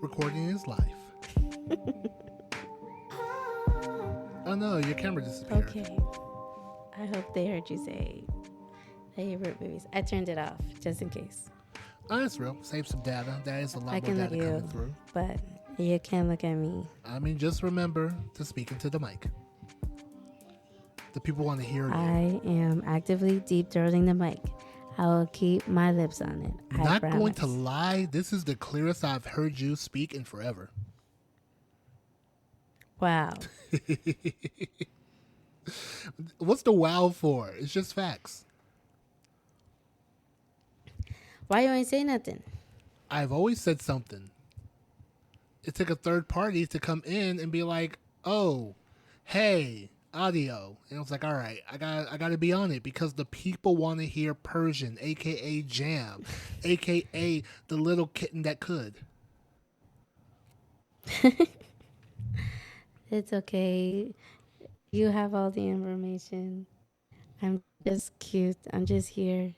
Recording is life. Oh no, your camera disappeared. Okay. I hope they heard you say favorite movies. I turned it off just in case. Oh, that's real. Save some data. That is a lot I more can look data at coming you, through. but you can't look at me. I mean, just remember to speak into the mic. The people want to hear you. I am actively deep throating the mic. I will keep my lips on it. Not promise. going to lie, this is the clearest I've heard you speak in forever. Wow. What's the wow for? It's just facts. Why you ain't say nothing? I've always said something. It took a third party to come in and be like, "Oh, hey, audio," and I was like, "All right, I got to be on it because the people want to hear Persian, aka Jam, aka the little kitten that could." It's okay. You have all the information. I'm just cute. I'm just here.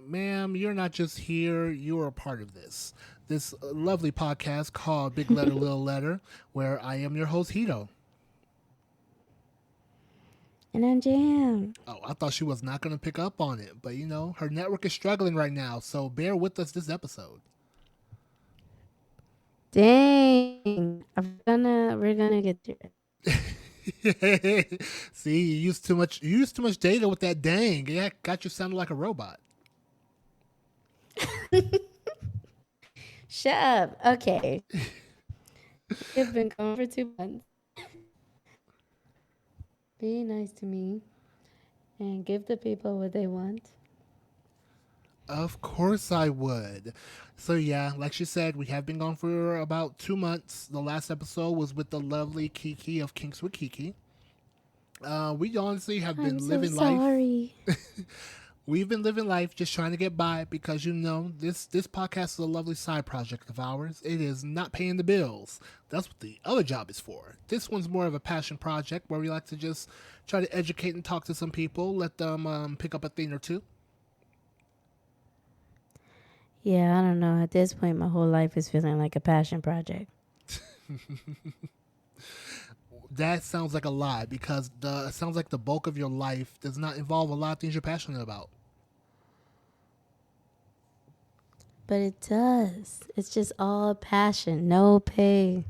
Ma'am, you're not just here, you're a part of this. This lovely podcast called Big Letter, Little Letter, where I am your host, Hedo. And I'm Jam. Oh, I thought she was not going to pick up on it, but you know, her network is struggling right now, so bear with us this episode. Dang. We're gonna get through it. See, you used too much data with that dang. Yeah, got you sounding like a robot. Shut up. Okay. We've been going for 2 months. Be nice to me and give the people what they want. Of course I would. So yeah, like she said, we have been gone for about 2 months. The last episode was with the lovely Kiki of Kinks with Kiki. We honestly have been living life. We've been living life just trying to get by because you know this podcast is a lovely side project of ours. It is not paying the bills. That's what the other job is for. This one's more of a passion project where we like to just try to educate and talk to some people, let them pick up a thing or two. Yeah, I don't know. At this point, my whole life is feeling like a passion project. That sounds like a lie because it sounds like the bulk of your life does not involve a lot of things you're passionate about. But it does. It's just all passion, no pay.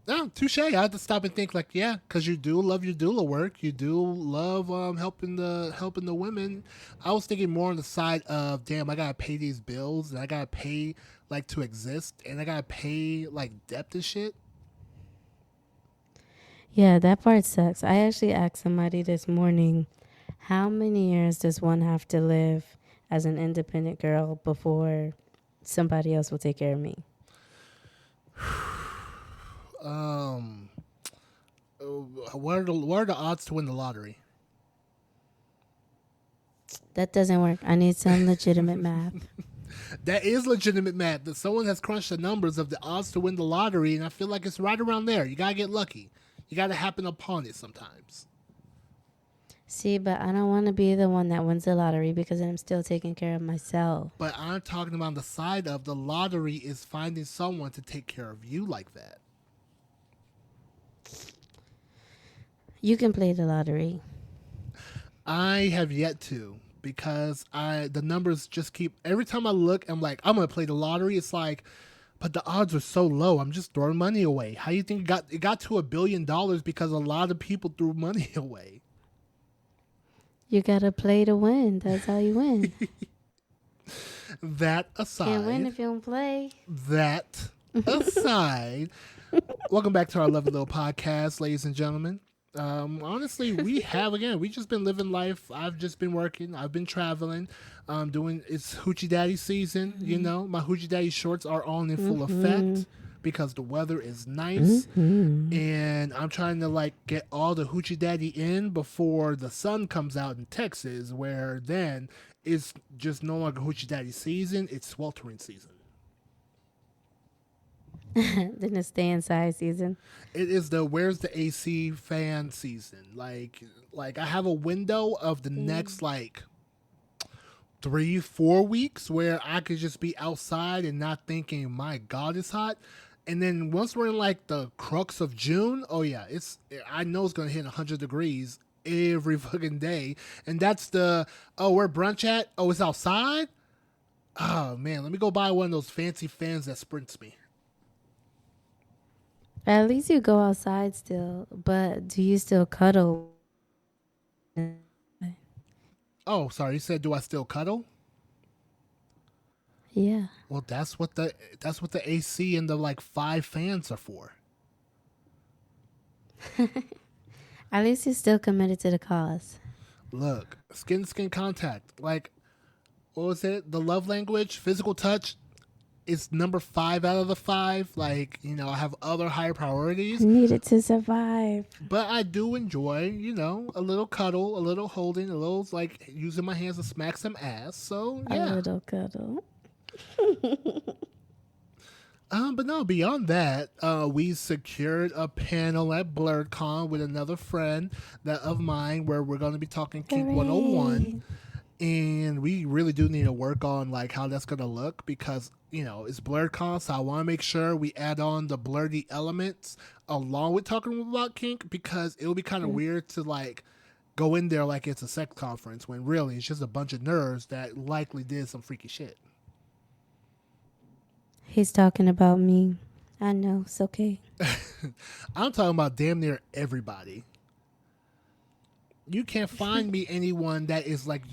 No, touche. I had to stop and think like, yeah, because you do love your doula work. You do love helping the women. I was thinking more on the side of, damn, I gotta pay these bills and I gotta pay like to exist and I gotta pay like debt and shit. Yeah, that part sucks. I actually asked somebody this morning, how many years does one have to live as an independent girl before somebody else will take care of me? What are the odds to win the lottery? That doesn't work. I need some legitimate math. That is legitimate math. That someone has crunched the numbers of the odds to win the lottery, and I feel like it's right around there. You gotta get lucky. You gotta happen upon it sometimes. See, but I don't want to be the one that wins the lottery because I'm still taking care of myself. But I'm talking about the side of the lottery is finding someone to take care of you like that. You can play the lottery. I have yet to because the numbers just keep, every time I look, I'm like, I'm gonna play the lottery. It's like, but the odds are so low. I'm just throwing money away. How do you think it got to $1 billion because a lot of people threw money away? You gotta play to win. That's how you win. That aside, can't win if you don't play. That aside, welcome back to our lovely little podcast, ladies and gentlemen. Honestly, we just been living life. I've just been working. I've been traveling. It's Hoochie Daddy season. Mm-hmm. You know, my Hoochie Daddy shorts are on in full effect because the weather is nice. And I'm trying to like get all the Hoochie Daddy in before the sun comes out in Texas, where then it's just no longer Hoochie Daddy season. It's sweltering season. Then it's stay inside season. It is the where's the AC fan season. Like I have a window of the next like 3, 4 weeks where I could just be outside and not thinking, my God, it's hot. And then once we're in like the crux of June, oh yeah, I know it's gonna hit 100 degrees every fucking day. And that's where brunch at? Oh, it's outside? Oh man, let me go buy one of those fancy fans that sprints me. At least you go outside still, but do you still cuddle? Oh, sorry, you said do I still cuddle? Yeah. Well, that's what the AC and the like 5 fans are for. At least you're still committed to the cause. Look, skin to skin contact. Like, what was it? The love language, physical touch is number 5 out of the 5. Like, I have other higher I priorities, needed to survive. but I do enjoy, a little cuddle, a little holding, a little like using my hands to smack some ass. So A yeah. little cuddle. But no, beyond that, we secured a panel at BlurredCon with another friend that of mine where we're going to be talking Kink 101. And we really do need to work on like how that's going to look because, it's BlurredCon, so I want to make sure we add on the blurry elements along with talking about kink because it would be kind of weird to like go in there like it's a sex conference when really it's just a bunch of nerds that likely did some freaky shit. He's talking about me. I know, it's okay. I'm talking about damn near everybody. You can't find me anyone that is like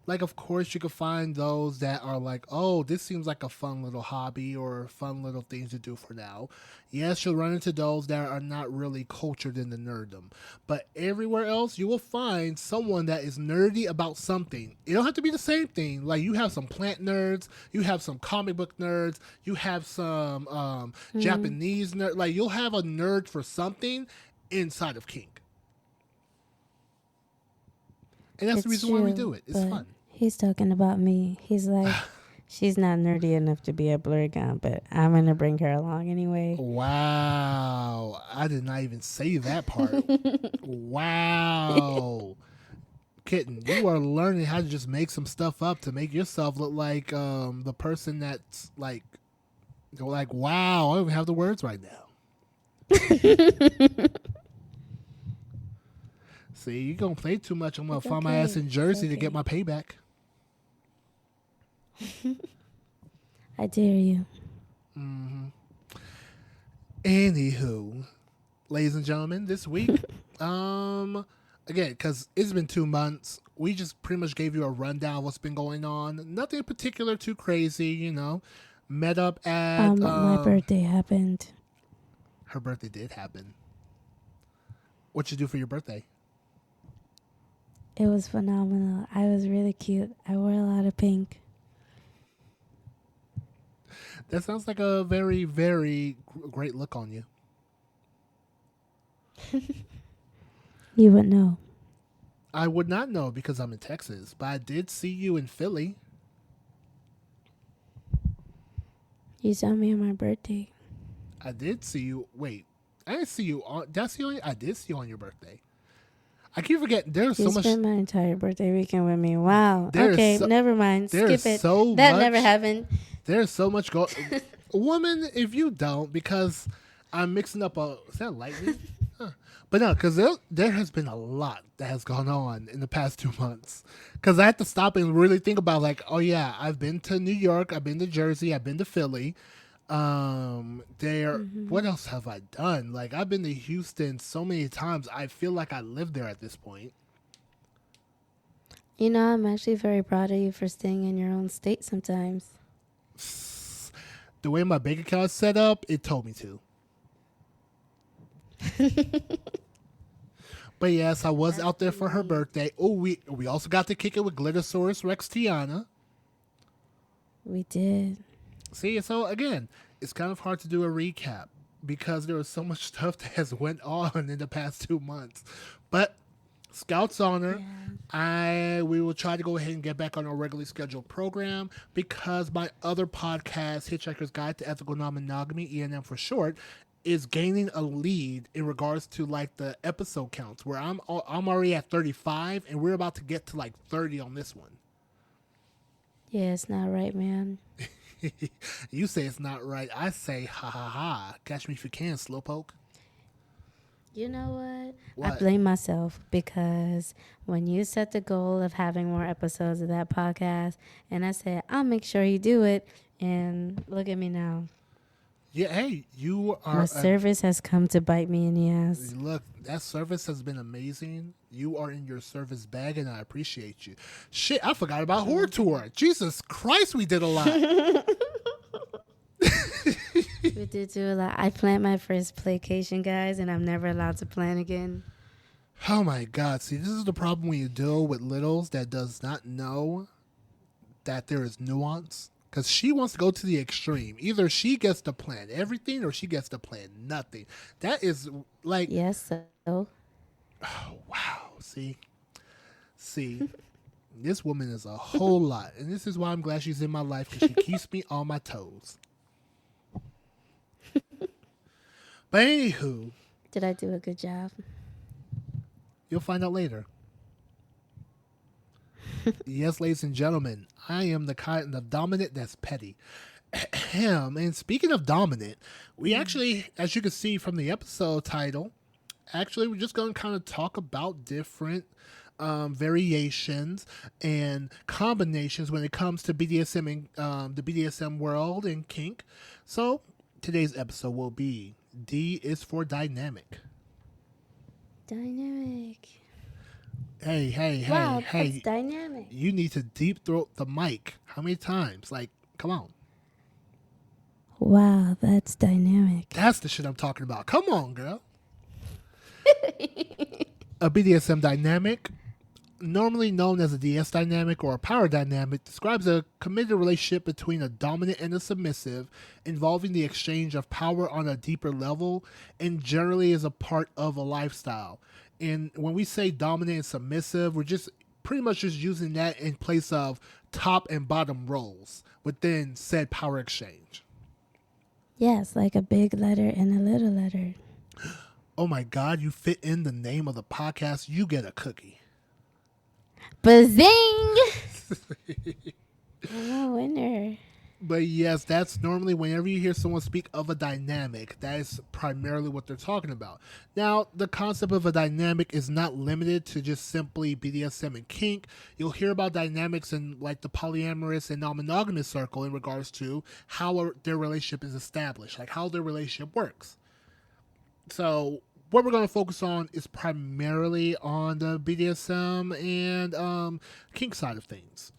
of course you can find those that are like, oh, this seems like a fun little hobby or fun little thing to do for now. Yes, you'll run into those that are not really cultured in the nerddom, but everywhere else you will find someone that is nerdy about something. It don't have to be the same thing. Like you have some plant nerds, you have some comic book nerds, you have some Japanese nerd. Like you'll have a nerd for something inside of kink. And that's the reason why we do it. It's fun. He's talking about me. He's like, she's not nerdy enough to be a BlurredCon, but I'm going to bring her along anyway. Wow. I did not even say that part. Wow. Kitten, you are learning how to just make some stuff up to make yourself look like the person that's like, wow, I don't even have the words right now. See, you're going to play too much. I'm going to find my ass in Jersey to get my payback. I dare you. Mm-hmm. Anywho, ladies and gentlemen, this week, again, because it's been 2 months, we just pretty much gave you a rundown of what's been going on. Nothing in particular too crazy, Met up at... my birthday happened. Her birthday did happen. What'd you do for your birthday? It was phenomenal. I was really cute. I wore a lot of pink. That sounds like a very, very great look on you. You would know. I would not know because I'm in Texas, but I did see you in Philly. You saw me on my birthday. I did see you. Wait, I didn't see you on. Did I see you? I did see you on your birthday. I keep forgetting. There's so much. You spent my entire birthday weekend with me. Wow. Okay, never mind. Skip it. That never happened. There's so much Woman, if you don't, because I'm mixing up is that lightning? Huh. But no, because there has been a lot that has gone on in the past 2 months. Because I had to stop and really think about like, oh yeah, I've been to New York, I've been to Jersey, I've been to Philly. What else have I done? Like I've been to Houston so many times. I feel like I live there at this point. I'm actually very proud of you for staying in your own state sometimes. The way my bank account is set up, it told me to. But yes, I was out there for her birthday. Oh, we also got to kick it with Glittersaurus Rex Tiana. We did. See, so again, it's kind of hard to do a recap because there was so much stuff that has went on in the past 2 months. But Scout's honor, we will try to go ahead and get back on our regularly scheduled program because my other podcast, Hitchhiker's Guide to Ethical Non-Monogamy, ENM for short, is gaining a lead in regards to like the episode counts where I'm already at 35 and we're about to get to like 30 on this one. Yeah, it's not right, man. You say it's not right. I say ha ha ha. Catch me if you can, slowpoke. You know what? I What? blame myself because when you set the goal of having more episodes of that podcast, and I said, I'll make sure you do it, and look at me now. Yeah, hey, you My are a service has come to bite me in the ass. look. That service has been amazing. You are in your service bag, and I appreciate you. Shit, I forgot about Horror Tour. Jesus Christ, we did a lot. We did do a lot. I planned my first playcation, guys, and I'm never allowed to plan again. Oh my God! See, this is the problem when you deal with littles that does not know that there is nuance. Because she wants to go to the extreme. Either she gets to plan everything or she gets to plan nothing. That is like, Yes, so. wow. See, this woman is a whole lot. And this is why I'm glad she's in my life because she keeps me on my toes. But anywho, Did I do a good job? you'll find out later. Yes, ladies and gentlemen, I am the kind of dominant that's petty. And speaking of dominant, we actually, as you can see from the episode title, actually we're just going to kind of talk about different variations and combinations when it comes to BDSM and the BDSM world and kink. So today's episode will be D is for dynamic. Dynamic. Hey, Wow, hey. that's dynamic. You need to deep throat the mic. How many times? Like, come on. Wow, that's dynamic. That's the shit I'm talking about. Come on, girl. A BDSM dynamic, normally known as a DS dynamic or a power dynamic, describes a committed relationship between a dominant and a submissive, involving the exchange of power on a deeper level, and generally is a part of a lifestyle. And when we say dominant and submissive, we're just pretty much just using that in place of top and bottom roles within said power exchange. Yes, like a big letter and a little letter. Oh my God, you fit in the name of the podcast, you get a cookie. Bazing! I'm a winner. But yes, that's normally whenever you hear someone speak of a dynamic, that is primarily what they're talking about. Now, the concept of a dynamic is not limited to just simply BDSM and kink. You'll hear about dynamics in like the polyamorous and non-monogamous circle in regards to how their relationship is established, like how their relationship works. So what we're going to focus on is primarily on the BDSM and kink side of things.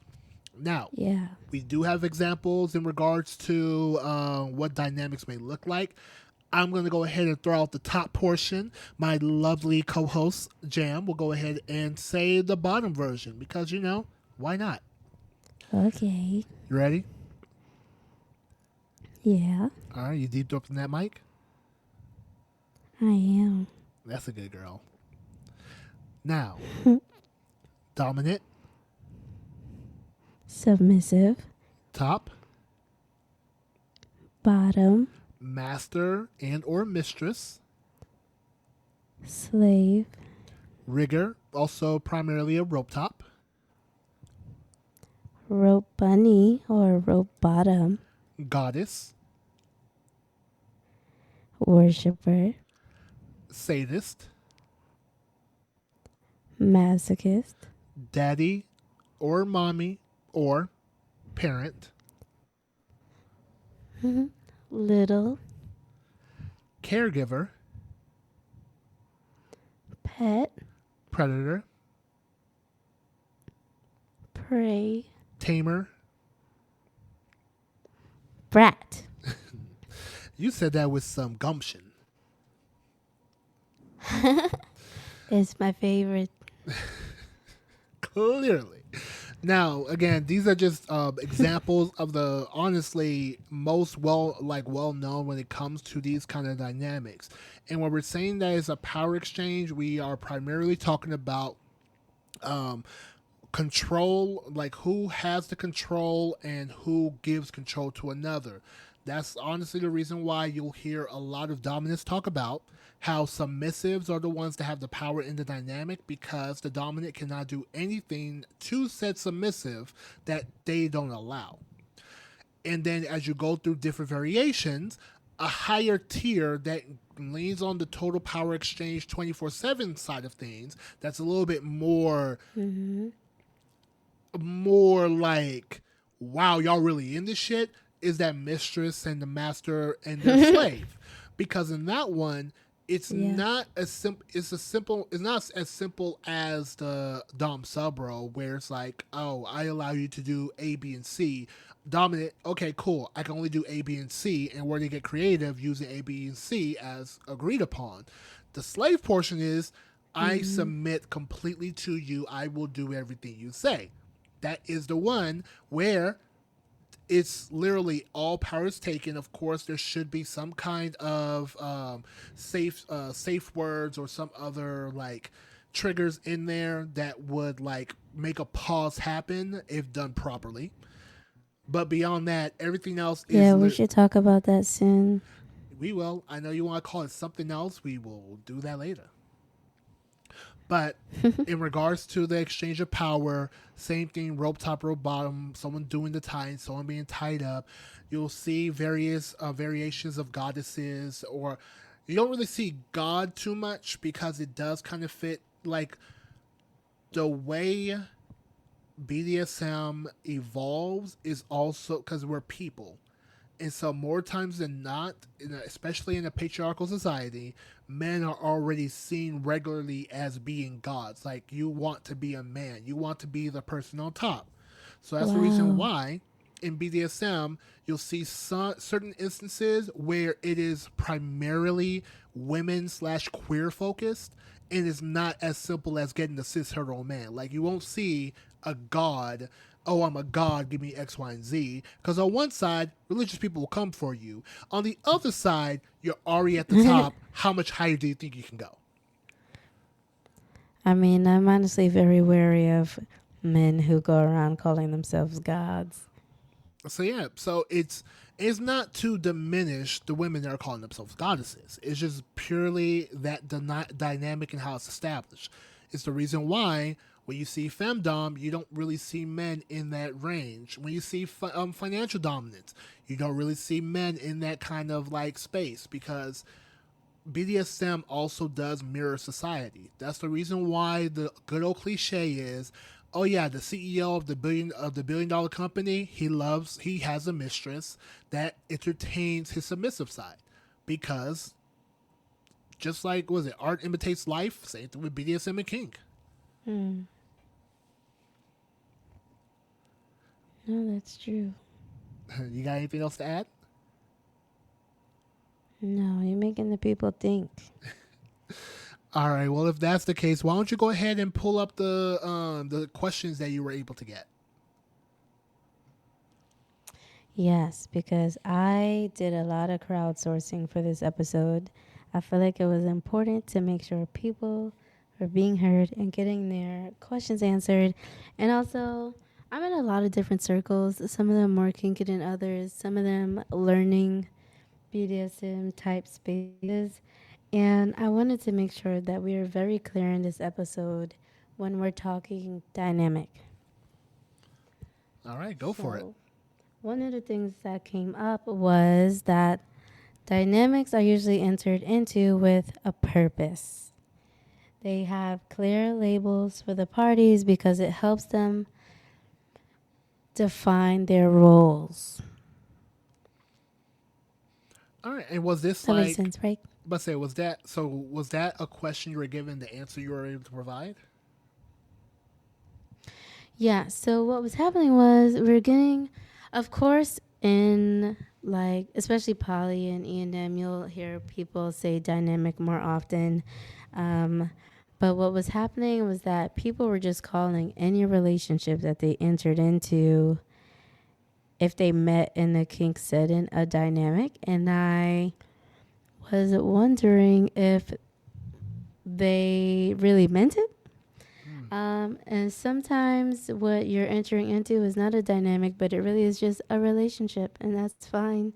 Now, Yeah. we do have examples in regards to what dynamics may look like. I'm going to go ahead and throw out the top portion. My lovely co-host, Jam, will go ahead and say the bottom version because, you know, why not? Okay. You ready? Yeah, All right, you deep throating that mic? I am. That's a good girl. Now, dominant, Submissive. top, Bottom. master and or mistress, Slave. rigger, also primarily a rope top, Rope bunny or rope bottom. goddess, Worshipper. sadist, Masochist. daddy or mommy or parent, Little. caregiver, Pet. predator, Prey. tamer. Brat. You said that with some gumption. It's my favorite. Clearly. Now, again, these are just examples of the honestly most well known when it comes to these kind of dynamics. And when we're saying that it's a power exchange, we are primarily talking about control, like who has the control and who gives control to another. That's honestly the reason why you'll hear a lot of dominants talk about how submissives are the ones that have the power in the dynamic because the dominant cannot do anything to said submissive that they don't allow. And then as you go through different variations, a higher tier that leans on the total power exchange 24/7 side of things, that's a little bit more like, wow, y'all really in this shit, is that mistress and the master and their slave. Because in that one, it's Yeah. not as simple. It's not as simple as the dom sub role, where it's like, oh, I allow you to do A, B, and C. Dominant, okay, cool. I can only do A, B, and C, and where they get creative using A, B, and C as agreed upon. The slave portion is, I submit completely to you. I will do everything you say. That is the one where it's literally all power is taken. Of course, there should be some kind of safe words or some other like triggers in there that would like make a pause happen if done properly. But beyond that, everything else is Yeah, we should talk about that soon. we will. I know you want to call it something else. We will do that later. But in regards to the exchange of power, same thing, rope top, rope bottom, someone doing the tying, someone being tied up. You'll see various variations of goddesses, or you don't really see God too much because it does kind of fit like the way BDSM evolves is also because we're people. And so, more times than not, especially in a patriarchal society, men are already seen regularly as being gods. Like, you want to be a man, you want to be the person on top. So, that's the reason Wow. why in BDSM, you'll see certain instances where it is primarily women slash queer focused, and it's not as simple as getting a cis hetero man. Like, you won't see a god, oh, I'm a god, give me X, Y, and Z. Because on one side, religious people will come for you. On the other side, you're already at the top. How much higher do you think you can go? I mean, I'm honestly very wary of men who go around calling themselves gods. So yeah, so it's not to diminish the women that are calling themselves goddesses. It's just purely that dynamic and how it's established. It's the reason why when you see femdom, you don't really see men in that range. When you see financial dominance, you don't really see men in that kind of like space because BDSM also does mirror society. That's the reason why the good old cliche is, oh yeah, the CEO of the billion dollar company, he has a mistress that entertains his submissive side. Because just like was it art imitates life, same thing with BDSM and kink. Hmm. No, that's true. You got anything else to add? No, you're making the people think. All right. Well, if that's the case, why don't you go ahead and pull up the questions that you were able to get? Yes, because I did a lot of crowdsourcing for this episode. I feel like it was important to make sure people are being heard and getting their questions answered. And also, I'm in a lot of different circles, some of them more kinky than others, some of them learning BDSM type spaces. And I wanted to make sure that we are very clear in this episode when we're talking dynamic. All right, go for it. So, one of the things that came up was that dynamics are usually entered into with a purpose. They have clear labels for the parties because it helps them define their roles. All right, and was this That makes like? sense, right? But say, was that a question you were given? The answer you were able to provide? Yeah, so what was happening was we were getting, of course, in like, especially poly and E&M, you'll hear people say dynamic more often. Um, but what was happening was that people were just calling any relationship that they entered into, if they met in the kink setting, a dynamic. And I was wondering if they really meant it. And sometimes what you're entering into is not a dynamic, but it really is just a relationship, and that's fine.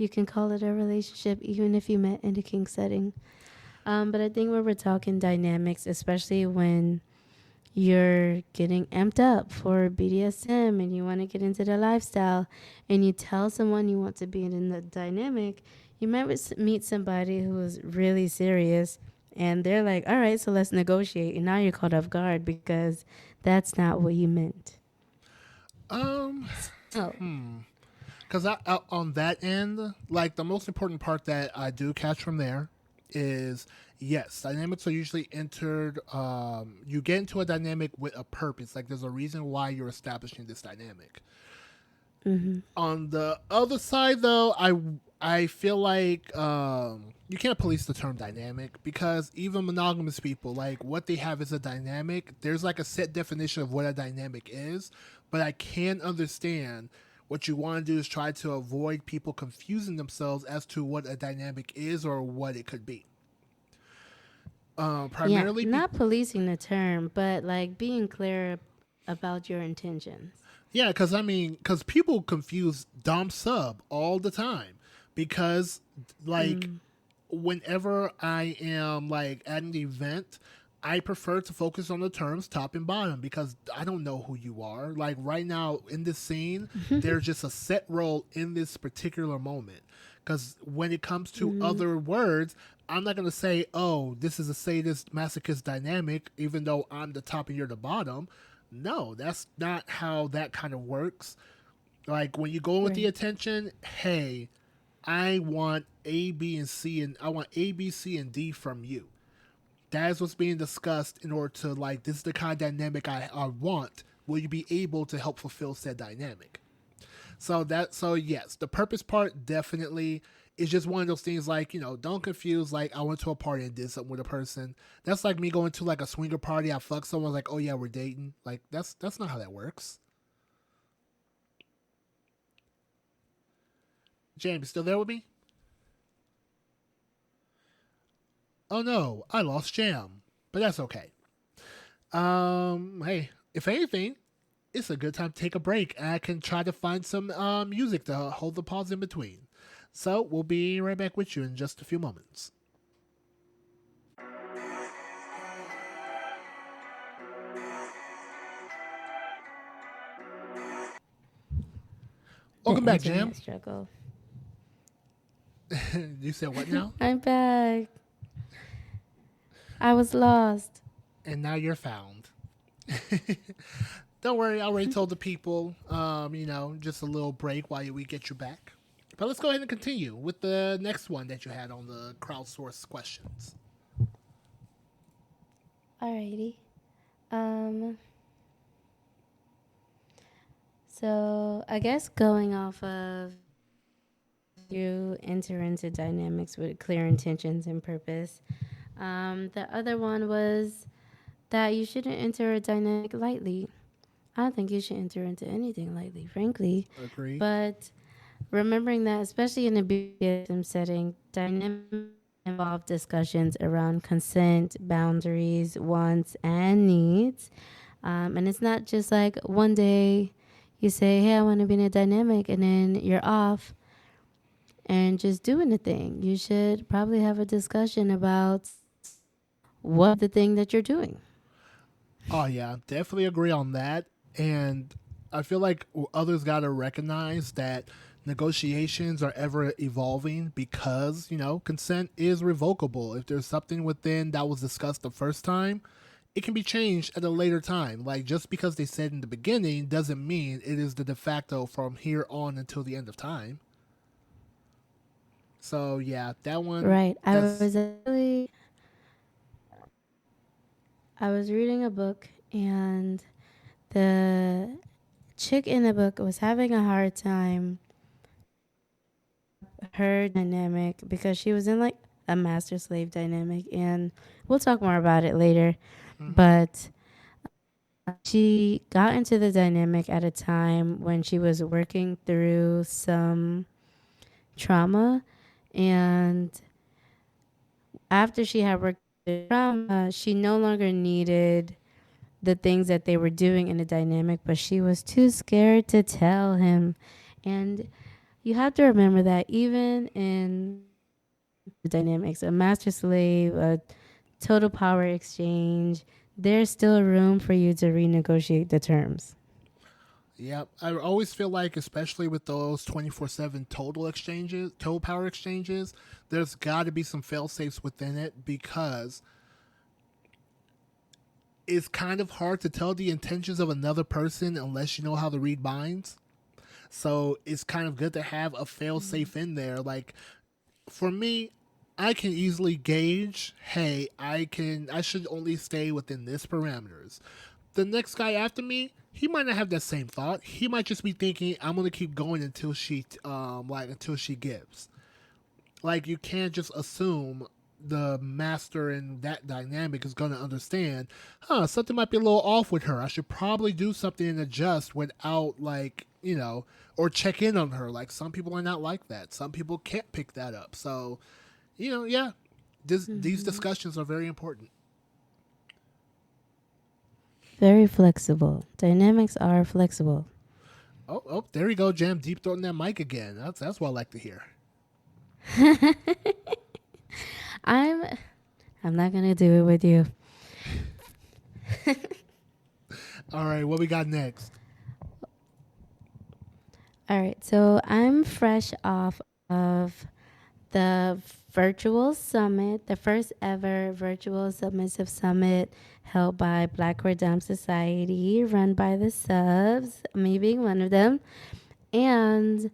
You can call it a relationship even if you met in a kink setting. But I think when we're talking dynamics, especially when you're getting amped up for BDSM and you want to get into the lifestyle and you tell someone you want to be in the dynamic, you might meet somebody who is really serious and they're like, all right, so let's negotiate. And now you're caught off guard because that's not what you meant. Um, Oh, because on that end, like the most important part that I do catch from there is yes, dynamics are usually entered. You get into a dynamic with a purpose. Like there's a reason why you're establishing this dynamic. On the other side, though, I feel like you can't police the term dynamic because even monogamous people, like what they have is a dynamic. There's like a set definition of what a dynamic is, but I can understand what you want to do is try to avoid people confusing themselves as to what a dynamic is or what it could be. yeah, Primarily, not policing the term, but like being clear about your intentions. yeah, because I mean, because people confuse dom sub all the time because like whenever I am like at an event, I prefer to focus on the terms top and bottom because I don't know who you are. Like right now in this scene, there's just a set role in this particular moment. Because when it comes to other words, I'm not going to say, oh, this is a sadist masochist dynamic, even though I'm the top and you're the bottom. No, that's not how that kind of works. Like when you go in with the Right. attention, hey, I want A, B, and C, and I want A, B, C, and D from you. That is what's being discussed in order to like this is the kind of dynamic I want. Will you be able to help fulfill said dynamic? So yes, the purpose part definitely is just one of those things like, don't confuse like I went to a party and did something with a person. That's like me going to like a swinger party, I fuck someone like, oh yeah, we're dating. Like that's not how that works. James, still there with me? Oh no, I lost Jam. But that's okay. Hey, if anything, it's a good time to take a break. I can try to find some music to hold the pause in between. So we'll be right back with you in just a few moments. The Welcome back, Jam. internet struggle. You said what now? I'm back. I was lost. And now you're found. Don't worry, I already told the people, just a little break while we get you back. But let's go ahead and continue with the next one that you had on the crowdsourced questions. Alrighty. Um. So I guess going off of you enter into dynamics with clear intentions and purpose. The other one was that you shouldn't enter a dynamic lightly. I don't think you should enter into anything lightly, frankly. Agree. But remembering that, especially in a BDSM setting, dynamics involve discussions around consent, boundaries, wants, and needs. And it's not just like one day you say, hey, I want to be in a dynamic, and then you're off and just doing the thing. You should probably have a discussion about what the thing that you're doing. Oh yeah, definitely agree on that. And I feel like others got to recognize that negotiations are ever evolving because, consent is revocable. If there's something within that was discussed the first time, it can be changed at a later time. Like just because they said in the beginning doesn't mean it is the de facto from here on until the end of time. So yeah, that one Right. that's I was reading a book, and the chick in the book was having a hard time her dynamic because she was in like a master slave dynamic, and we'll talk more about it later. But she got into the dynamic at a time when she was working through some trauma, and after she had worked through trauma, she no longer needed the things that they were doing in the dynamic, but she was too scared to tell him. And you have to remember that even in dynamics, a master slave, a total power exchange, there's still room for you to renegotiate the terms. Yep. I always feel like, especially with those 24/7 total exchanges, total power exchanges, there's got to be some fail safes within it because it's kind of hard to tell the intentions of another person unless you know how to read minds. So it's kind of good to have a fail safe in there. Like for me, I can easily gauge, hey, I should only stay within this parameters. The next guy after me, he might not have that same thought. He might just be thinking, I'm gonna keep going until she gives. Like you can't just assume the master in that dynamic is gonna understand, something might be a little off with her. I should probably do something and adjust without or check in on her. Like some people are not like that. Some people can't pick that up. So, yeah. These Mm-hmm. discussions are very important. Very flexible. Dynamics are flexible. Oh, there you go, Jam. Deep throating that mic again. That's what I like to hear. I'm I'm not gonna do it with you. All right, what we got next? All right, so I'm fresh off of the virtual summit, the first ever virtual submissive summit held by Black Redemption Society, run by the subs, me being one of them. And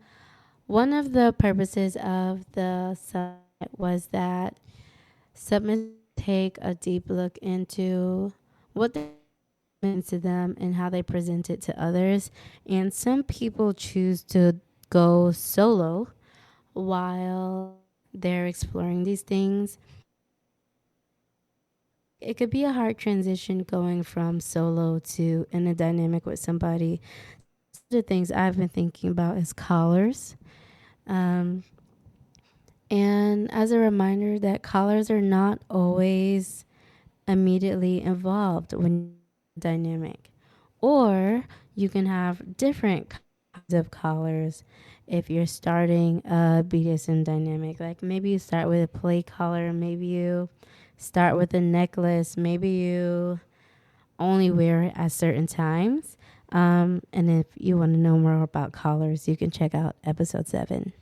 one of the purposes of the summit was that submissives take a deep look into what they mean to them and how they present it to others. And some people choose to go solo while they're exploring these things. It could be a hard transition going from solo to in a dynamic with somebody. The things I've been thinking about is collars. Um, and as a reminder that collars are not always immediately involved when dynamic. Or you can have different kinds of collars if you're starting a BDSM dynamic. Like maybe you start with a play collar, maybe you start with a necklace, maybe you only wear it at certain times. And if you want to know more about collars, you can check out episode 7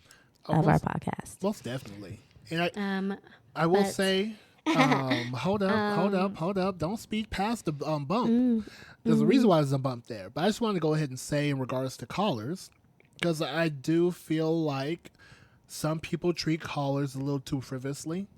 Oh, of our most podcast. most definitely. And Um, I will but say, hold up. Don't speed past the bump. mm, There's a reason mm, why there's a bump there. But I just want to go ahead and say in regards to collars, because I do feel like some people treat collars a little too frivolously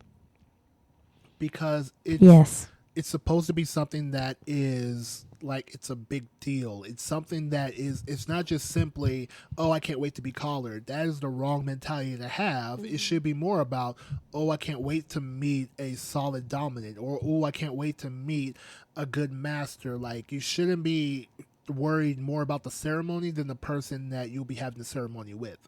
because yes. it's supposed to be something that is like it's a big deal. It's something that is it's not just simply, oh, I can't wait to be collared. That is the wrong mentality to have. It should be more about, oh, I can't wait to meet a solid dominant, or oh, I can't wait to meet a good master. Like you shouldn't be worried more about the ceremony than the person that you'll be having the ceremony with.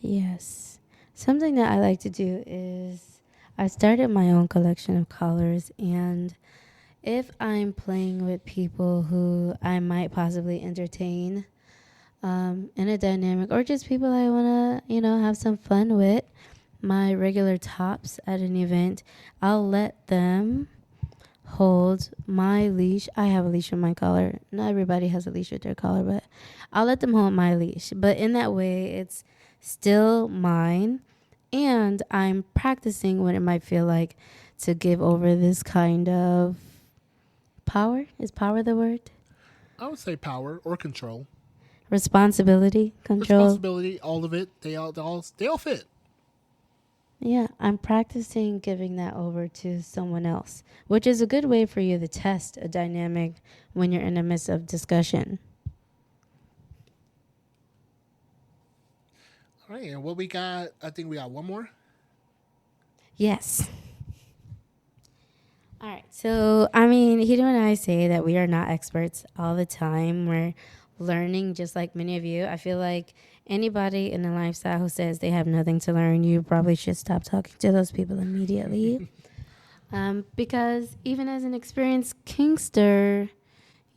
Yes. Something that I like to do is I started my own collection of collars, and if I'm playing with people who I might possibly entertain in a dynamic, or just people I want to, have some fun with, my regular tops at an event, I'll let them hold my leash. I have a leash on my collar. Not everybody has a leash with their collar, but I'll let them hold my leash. But in that way, it's still mine, and I'm practicing what it might feel like to give over this kind of power. Is power the word? I would say power or control, Responsibility, control. responsibility, all of it. They all fit. Yeah, I'm practicing giving that over to someone else, which is a good way for you to test a dynamic when you're in the midst of discussion. All right, and what we got? I think we got one more. Yes. All right. So, I mean, Hito and I say that we are not experts all the time. We're learning just like many of you. I feel like anybody in the lifestyle who says they have nothing to learn, you probably should stop talking to those people immediately. Because even as an experienced kingster,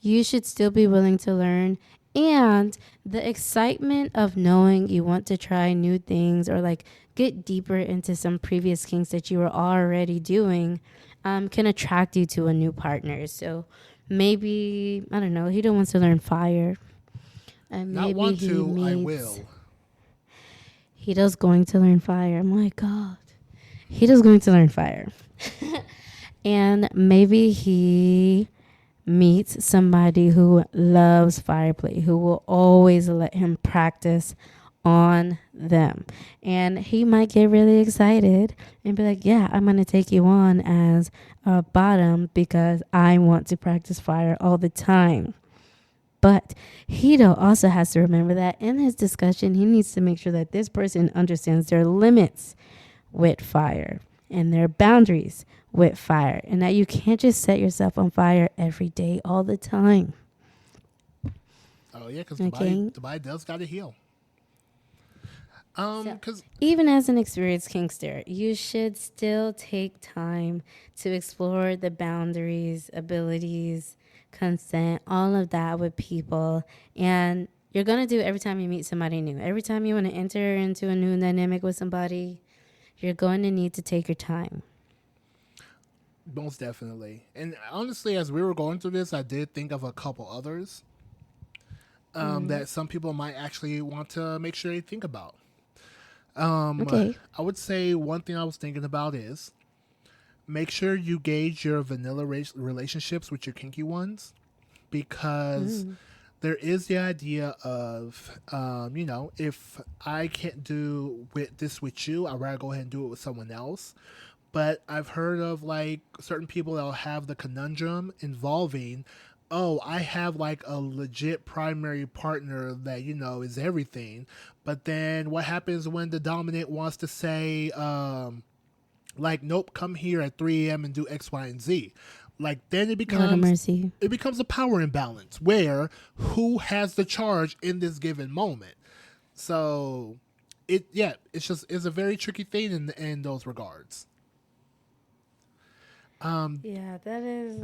you should still be willing to learn And the excitement of knowing you want to try new things or like get deeper into some previous kinks that you were already doing can attract you to a new partner. So maybe, I don't know, he don't want to learn fire. And Not maybe want he to, I meets, will. Hido's going to learn fire. My God. Hido's going to learn fire. And maybe he meets somebody who loves fireplay, who will always let him practice on them. And he might get really excited and be like, yeah, I'm going to take you on as a bottom because I want to practice fire all the time. But Hito also has to remember that in his discussion, he needs to make sure that this person understands their limits with fire and their boundaries with fire, and that you can't just set yourself on fire every day all the time. Oh yeah, because Okay. the body does got to heal. So Because even as an experienced kinkster, you should still take time to explore the boundaries, abilities, consent, all of that with people. And you're going to do it every time you meet somebody new. Every time you want to enter into a new dynamic with somebody, you're going to need to take your time. most definitely, and honestly, as we were going through this, I did think of a couple others that some people might actually want to make sure they think about. Okay. I would say one thing I was thinking about is make sure you gauge your vanilla relationships with your kinky ones, because there is the idea of, if I can't do this with you, I'd rather go ahead and do it with someone else. But I've heard of like certain people that'll have the conundrum involving, oh, I have like a legit primary partner that, is everything. But then what happens when the dominant wants to say, like, nope, come here at 3 a.m. and do X, Y, and Z? Like, then Lord have mercy. it becomes a power imbalance where who has the charge in this given moment. So it's a very tricky thing in those regards. Yeah, that is.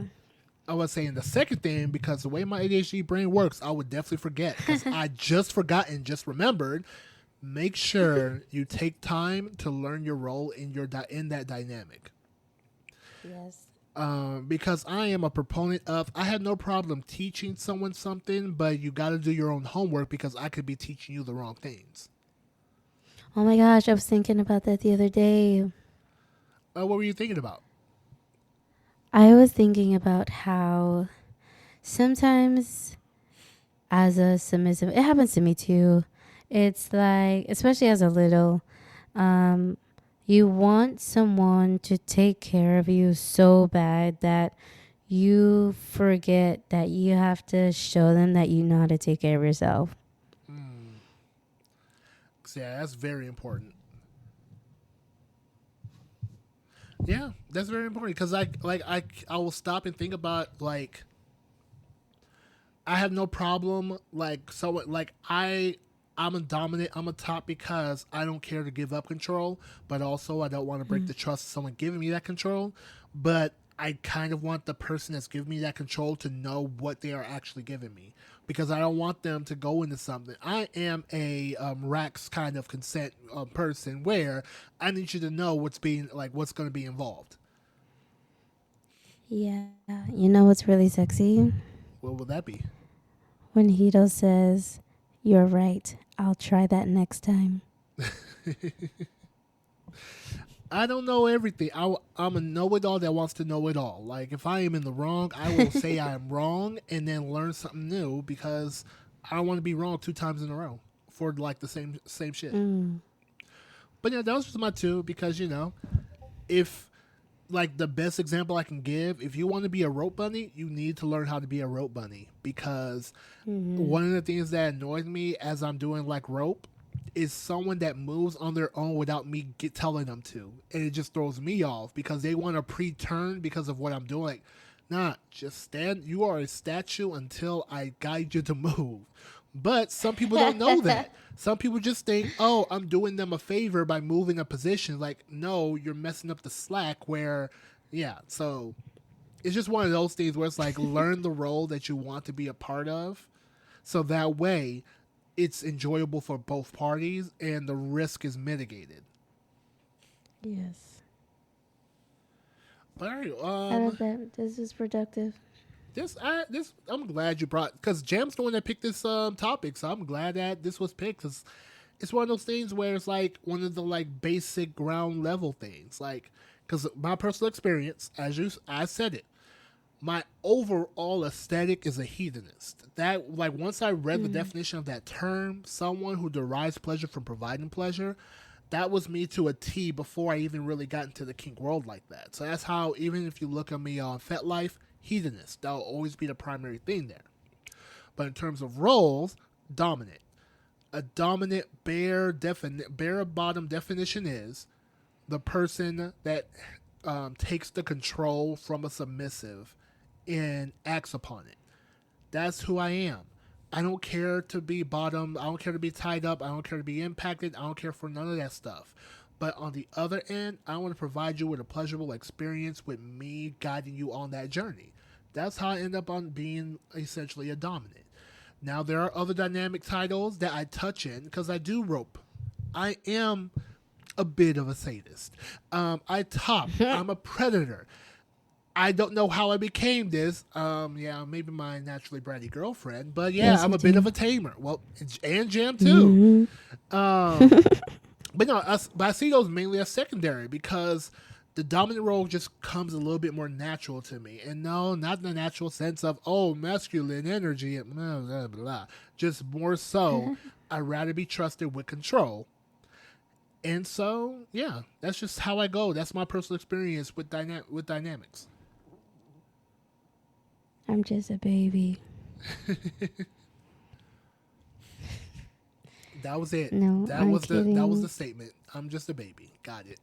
I was saying the second thing, because the way my ADHD brain works, I would definitely forget, because I just forgot and just remembered. Make sure you take time to learn your role in that dynamic. Yes. Because I am a proponent of, I have no problem teaching someone something, but you got to do your own homework, because I could be teaching you the wrong things. Oh my gosh, I was thinking about that the other day. What were you thinking about? I was thinking about how sometimes as a submissive, it happens to me too. It's like, especially as a little, um, you want someone to take care of you so bad that you forget that you have to show them that you know how to take care of yourself. So yeah, that's very important. Yeah, that's very important, because I will stop and think about, like, I have no problem, like, so like I'm a dominant, I'm a top, because I don't care to give up control, but also I don't want to break the trust of someone giving me that control. But I kind of want the person that's giving me that control to know what they are actually giving me, because I don't want them to go into something. I am a Rax kind of consent person, where I need you to know what's going to be involved. Yeah. You know what's really sexy? What will that be? When Hito says, "You're right. I'll try that next time." I don't know everything. I'm a know-it-all that wants to know it all. Like, if I am in the wrong, I will say I am wrong and then learn something new, because I don't want to be wrong 2 times in a row for like the same shit. But yeah, that was just my two, because if, like, the best example I can give, if you want to be a rope bunny, you need to learn how to be a rope bunny, because one of the things that annoys me as I'm doing like rope is someone that moves on their own without me telling them to, and it just throws me off, because they want to pre-turn because of what I'm doing. Like, nah, just stand. You are a statue until I guide you to move. But some people don't know that. Some people just think, oh, I'm doing them a favor by moving a position. Like, no, you're messing up the slack. Where, yeah. So it's just one of those things where it's like, learn the role that you want to be a part of, So that way, it's enjoyable for both parties and the risk is mitigated. Yes. But all right, I love that. This is productive. this I'm glad you brought because Jam's the one that picked this topic, so I'm glad that this was picked because it's one of those things where it's like one of the like basic ground level things, like because my personal experience, I said it, my overall aesthetic is a hedonist. That like once I read the Mm. definition of that term, someone who derives pleasure from providing pleasure, that was me to a T before I even really got into the kink world like that. So that's how even if you look at me on FetLife, hedonist, that'll always be the primary thing there. But in terms of roles, dominant. A dominant bare bottom definition is the person that takes the control from a submissive and acts upon it. That's who I am. I don't care to be bottom. I don't care to be tied up. I don't care to be impacted. I don't care for none of that stuff. But on the other end, I want to provide you with a pleasurable experience with me guiding you on that journey. That's how I end up on being essentially a dominant. Now, there are other dynamic titles that I touch in because I do rope. I am a bit of a sadist. I top. I'm a predator. I don't know how I became this. Yeah, maybe my naturally bratty girlfriend, but yeah, Yes, I'm you a bit do. of a tamer. Well, and Jam too. Hmm. Um, but no, but I see those mainly as secondary because the dominant role just comes a little bit more natural to me. And no, not in the natural sense of masculine energy and blah blah blah. Just more so, I'd rather be trusted with control. And so, yeah, that's just how I go. That's my personal experience with dynamics. I'm just a baby. That was it. No, I'm That was the kidding. statement. I'm just a baby. Got it.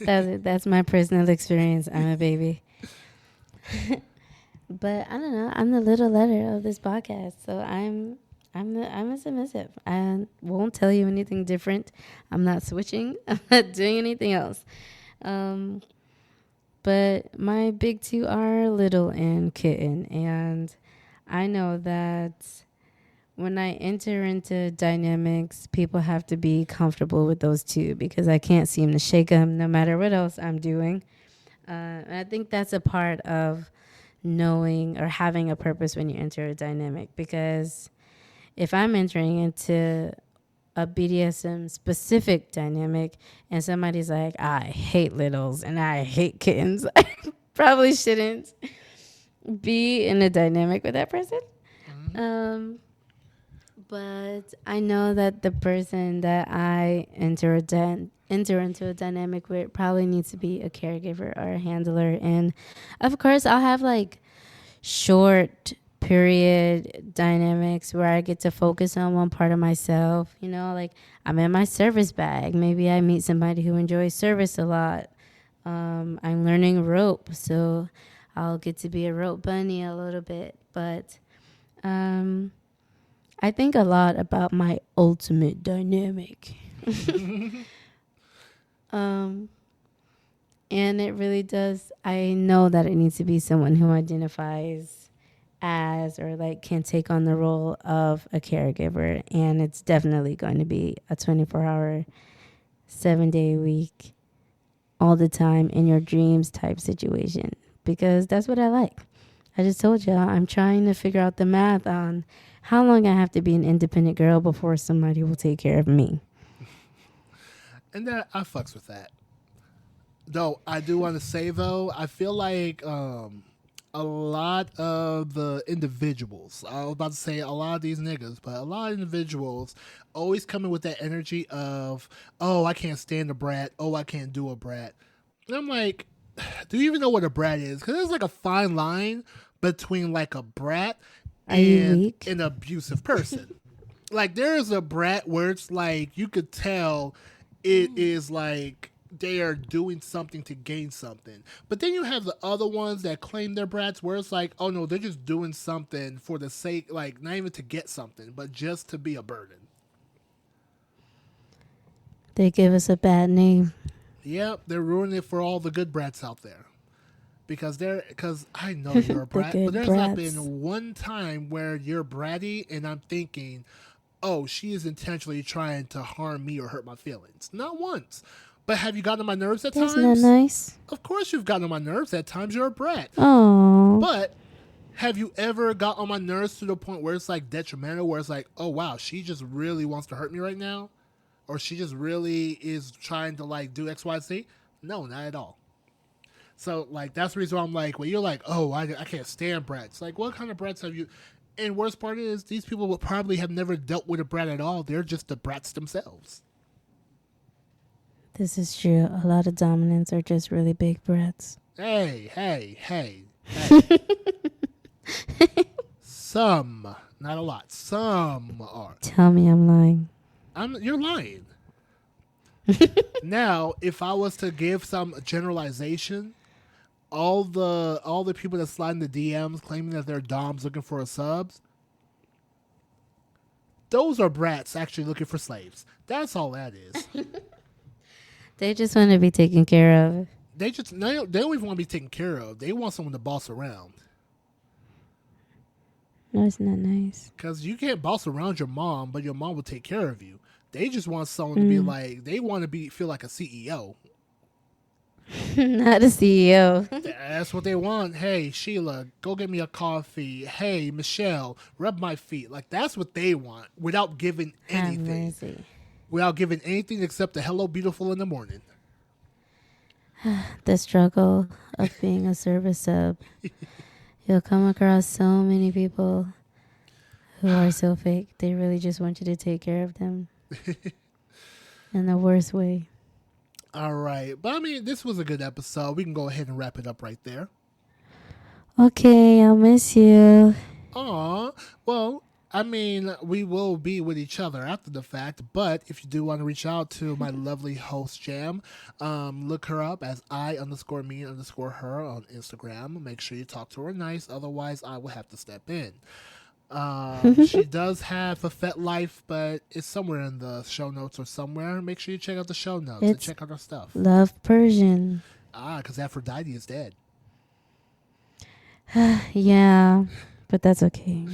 That's it. That's my personal experience. I'm a baby. But I don't know. I'm the little letter of this podcast, so I'm a submissive. I won't tell you anything different. I'm not switching. I'm not doing anything else. Um, but my big two are little and kitten, and I know that when I enter into dynamics, people have to be comfortable with those two because I can't seem to shake them no matter what else I'm doing. And I think that's a part of knowing or having a purpose when you enter a dynamic, because if I'm entering into a BDSM specific dynamic and somebody's like, I hate littles and I hate kittens, I probably shouldn't be in a dynamic with that person. Mm-hmm. But I know that the person that I enter into a dynamic with probably needs to be a caregiver or a handler. And of course, I'll have like short period dynamics where I get to focus on one part of myself. You know, like I'm in my service bag. Maybe I meet somebody who enjoys service a lot. I'm learning rope, so I'll get to be a rope bunny a little bit. But um, I think a lot about my ultimate dynamic. um, and it really does. I know that it needs to be someone who identifies as or like can take on the role of a caregiver. And it's definitely going to be a 24-hour, 7-day a week, all the time in your dreams type situation, because that's what I like. I just told you I'm trying to figure out the math on how long I have to be an independent girl before somebody will take care of me. And that I fucks with that. Though I do want to say though, I feel like a lot of the individuals, I was about to say a lot of these niggas, but a lot of individuals always coming with that energy of, oh, I can't stand a brat. Oh, I can't do a brat. And I'm like, do you even know what a brat is? Because there's like a fine line between like a brat Are you and weak? an abusive person. Like there is a brat where it's like you could tell it is like they are doing something to gain something. But then you have the other ones that claim they're brats where it's like, oh no, they're just doing something for the sake, like not even to get something, but just to be a burden. They give us a bad name. Yep, they're ruining it for all the good brats out there. because I know you're a The brat, but good there's not brats. been one time where you're bratty and I'm thinking, oh, she is intentionally trying to harm me or hurt my feelings. Not once. But have you gotten on my nerves at That's not times? nice. Of course you've gotten on my nerves at times. You're a brat. Oh, But have you ever got on my nerves to the point where it's like detrimental, where it's like, oh wow, she just really wants to hurt me right now? Or she just really is trying to like do XYZ? No, not at all. So like that's the reason why I'm like, when you're like, oh, I can't stand brats. Like, what kind of brats have you? And worst part is, these people will probably have never dealt with a brat at all. They're just the brats themselves. this is true. A lot of dominants are just really big brats. Hey, hey, hey, hey. Some, not a lot. Some are. Tell me I'm lying. You're lying. Now, if I was to give some generalization, all the people that slide in the DMs claiming that they're doms looking for a subs, those are brats actually looking for slaves. That's all that is. They just want to be taken care of. They don't even want to be taken care of. They want someone to boss around. No, it's not nice. Because you can't boss around your mom, but your mom will take care of you. They just want someone to be like, they want to feel like a CEO. Not a CEO. That's what they want. Hey, Sheila, go get me a coffee. Hey, Michelle, rub my feet. Like, that's what they want without giving Have anything. mercy. Without giving anything except a hello, beautiful in the morning. The struggle of being a service sub. You'll come across so many people who are so fake. They really just want you to take care of them in the worst way. All right. But I mean, this was a good episode. We can go ahead and wrap it up right there. Okay, I'll miss you. Aw. Well, I mean, we will be with each other after the fact, but if you do want to reach out to my lovely host, Jam, look her up as I_me_her on Instagram. Make sure you talk to her nice, otherwise I will have to step in. She does have a Fet Life, but it's somewhere in the show notes or somewhere. Make sure you check out the show notes and It's check out her stuff. Love Persian. Because Aphrodite is dead. Yeah, but that's okay.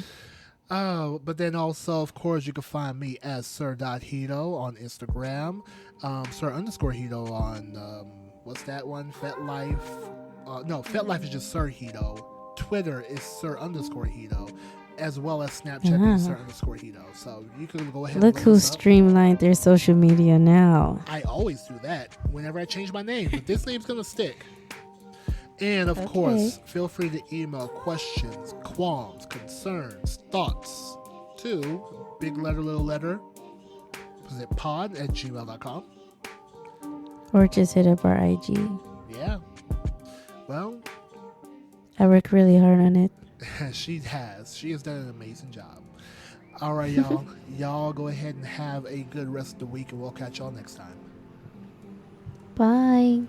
Oh, but then also, of course, you can find me as Sir.Hedo on Instagram. Sir_Hedo on, what's that one? FetLife. No, FetLife is just Sir Hedo. Twitter is Sir_Hedo. As well as Snapchat is Sir_Hedo. So you can go ahead Look and who look us up. streamlined their social media now. I always do that whenever I change my name, but this name's going to stick. And of course, feel free to email questions, qualms, concerns, thoughts to big letter, little letter, was it pod@gmail.com. Or just hit up our IG. Yeah. Well, I work really hard on it. she has. She has done an amazing job. All right, y'all. Y'all go ahead and have a good rest of the week, and we'll catch y'all next time. Bye.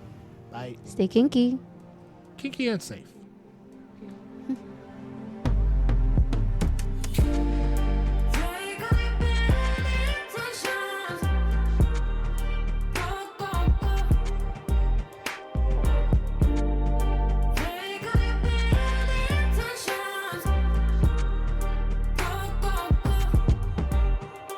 Bye. Stay kinky. Kinky and safe.